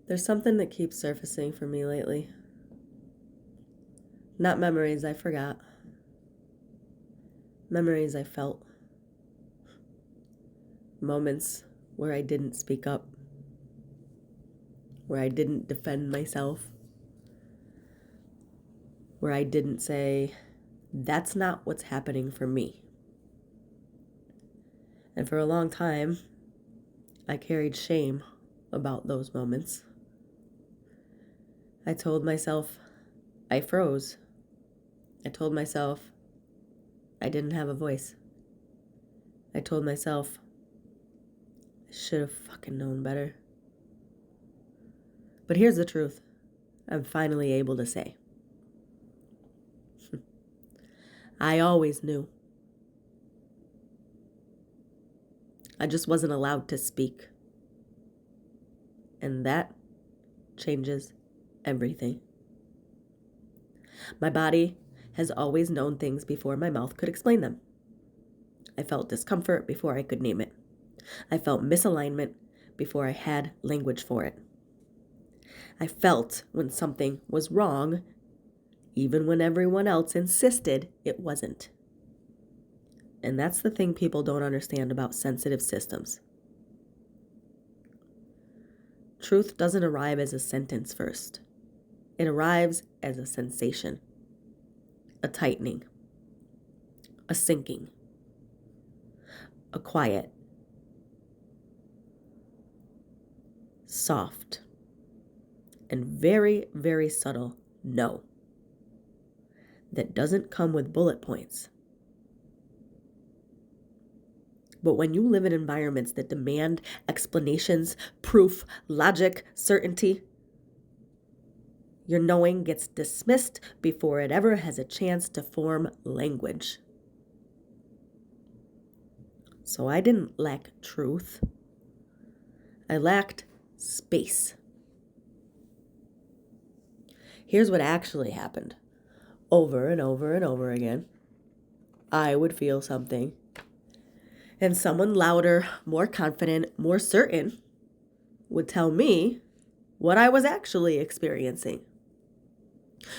There's something that keeps surfacing for me lately. Not memories I forgot, memories I felt, moments where I didn't speak up, where I didn't defend myself, where I didn't say, that's not what's happening for me. And for a long time, I carried shame about those moments. I told myself I froze. I told myself I didn't have a voice. I told myself I should have fucking known better. But here's the truth. I'm finally able to say. I always knew. I just wasn't allowed to speak. And that changes everything. My body has always known things before my mouth could explain them. I felt discomfort before I could name it. I felt misalignment before I had language for it. I felt when something was wrong, even when everyone else insisted it wasn't. And that's the thing people don't understand about sensitive systems. Truth doesn't arrive as a sentence first. It arrives as a sensation, a tightening, a sinking, a quiet, soft, and very, very subtle no that doesn't come with bullet points. But when you live in environments that demand explanations, proof, logic, certainty, your knowing gets dismissed before it ever has a chance to form language. So I didn't lack truth. I lacked space. Here's what actually happened. Over and over and over again, I would feel something, and someone louder, more confident, more certain would tell me what I was actually experiencing.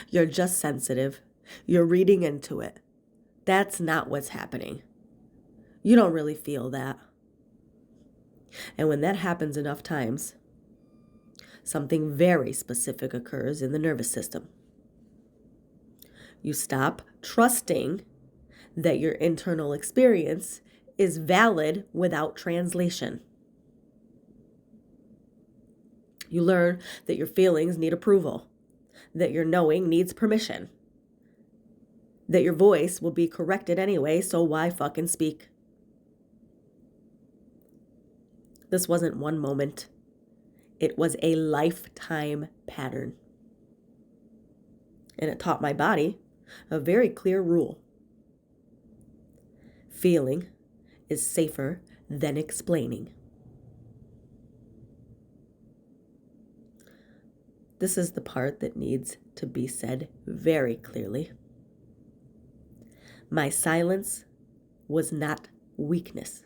You're just sensitive. You're reading into it. That's not what's happening. You don't really feel that. And when that happens enough times, something very specific occurs in the nervous system. You stop trusting that your internal experience is valid without translation. You learn that your feelings need approval, that your knowing needs permission, that your voice will be corrected anyway, so why fucking speak? This wasn't one moment. It was a lifetime pattern. And it taught my body a very clear rule. Feeling is safer than explaining. This is the part that needs to be said very clearly. My silence was not weakness.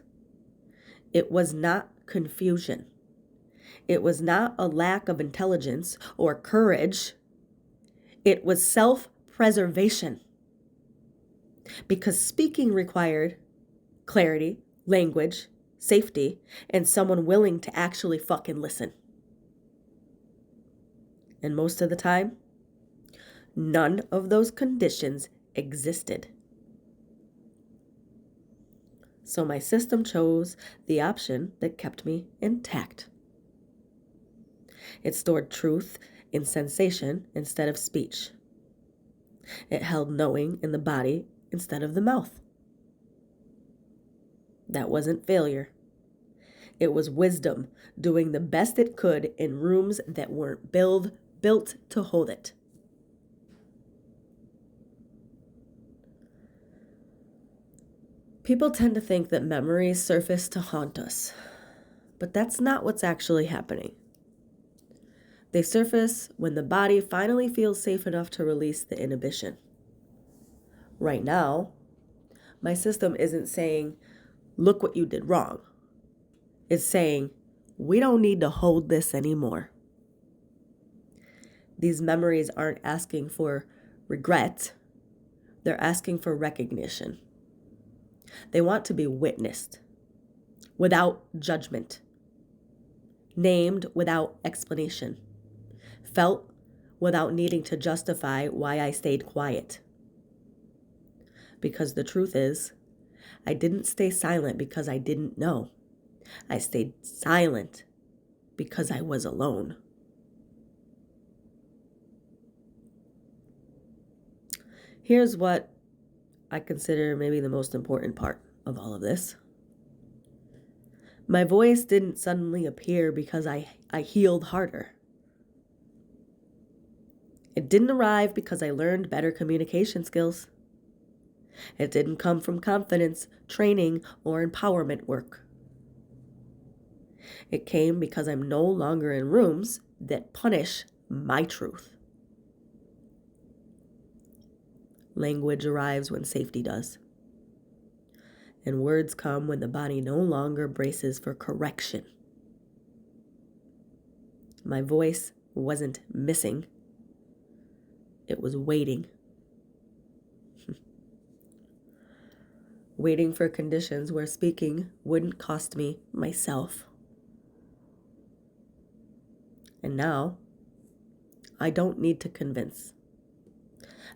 It was not confusion. It was not a lack of intelligence or courage. It was self-preservation. Because speaking required clarity, language, safety, and someone willing to actually fucking listen. And most of the time, none of those conditions existed. So my system chose the option that kept me intact. It stored truth in sensation instead of speech. It held knowing in the body instead of the mouth. That wasn't failure. It was wisdom doing the best it could in rooms that weren't built to hold it. People tend to think that memories surface to haunt us, but that's not what's actually happening. They surface when the body finally feels safe enough to release the inhibition. Right now, my system isn't saying, look what you did wrong. It's saying, we don't need to hold this anymore. These memories aren't asking for regret, they're asking for recognition. They want to be witnessed without judgment, named without explanation, felt without needing to justify why I stayed quiet. Because the truth is, I didn't stay silent because I didn't know. I stayed silent because I was alone. Here's what I consider maybe the most important part of all of this. My voice didn't suddenly appear because I healed harder. It didn't arrive because I learned better communication skills. It didn't come from confidence, training, or empowerment work. It came because I'm no longer in rooms that punish my truth. Language arrives when safety does. And words come when the body no longer braces for correction. My voice wasn't missing. It was waiting. Waiting for conditions where speaking wouldn't cost me myself. And now, I don't need to convince.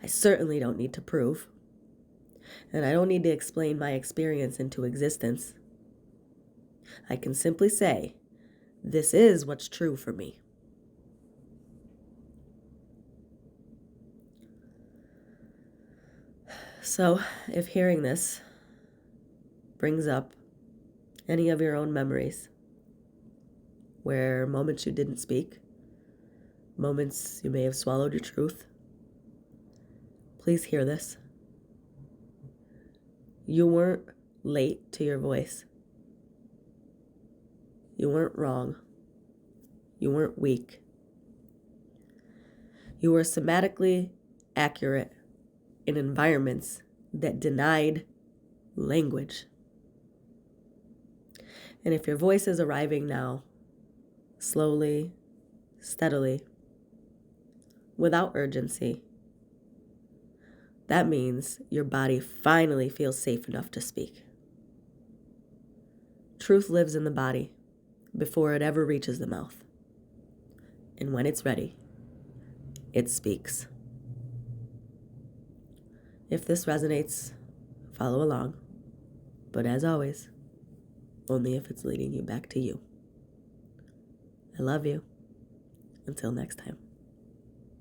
I certainly don't need to prove. And I don't need to explain my experience into existence. I can simply say, this is what's true for me. So, if hearing this brings up any of your own memories, where moments you didn't speak, moments you may have swallowed your truth, please hear this. You weren't late to your voice. You weren't wrong. You weren't weak. You were somatically accurate in environments that denied language. And if your voice is arriving now, slowly, steadily, without urgency, that means your body finally feels safe enough to speak. Truth lives in the body before it ever reaches the mouth. And when it's ready, it speaks. If this resonates, follow along. But as always, only if it's leading you back to you. I love you. Until next time.